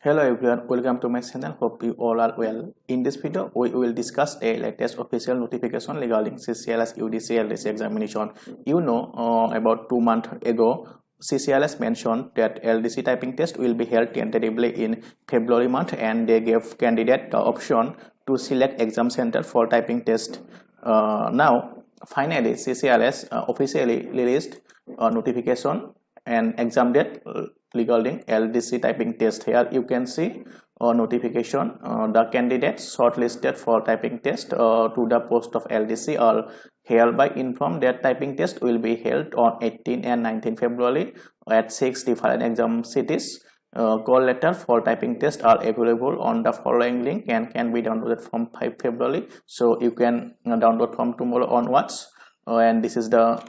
Hello everyone, welcome to my channel. Hope you all are well. In this video, we will discuss a latest official notification regarding CCRAS UDC LDC examination. You know, about 2 months ago, CCRAS mentioned that LDC typing test will be held tentatively in February month, and they gave candidate the option to select exam center for typing test. Now, finally, CCRAS officially released a notification and exam date regarding LDC typing test. Here you can see a notification. The candidates shortlisted for typing test to the post of LDC are hereby informed that typing test will be held on 18 and 19 February at 6 different exam cities. Call letter for typing test are available on the following link and can be downloaded from 5 February. So you can download from tomorrow onwards. And this is the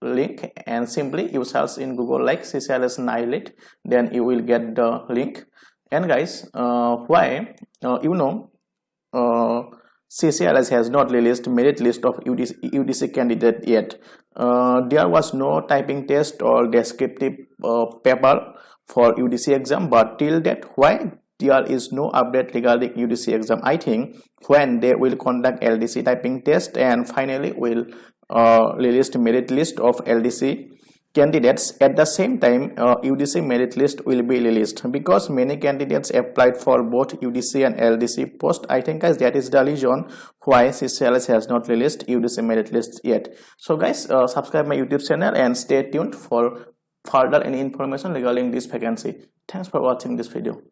link, and simply you search in Google like CCRAS NILIT, then you will get the link. And guys, why CCRAS has not released merit list of UDC candidate yet. There was no typing test or descriptive paper for UDC exam, but till that, why there is no update regarding UDC exam? I think when they will conduct LDC typing test and finally will released merit list of LDC candidates, at the same time UDC merit list will be released, because many candidates applied for both UDC and LDC post. I think guys, that is the reason why CCRAS has not released UDC merit list yet. So guys, subscribe my YouTube channel and stay tuned for further any information regarding this vacancy. Thanks for watching this video.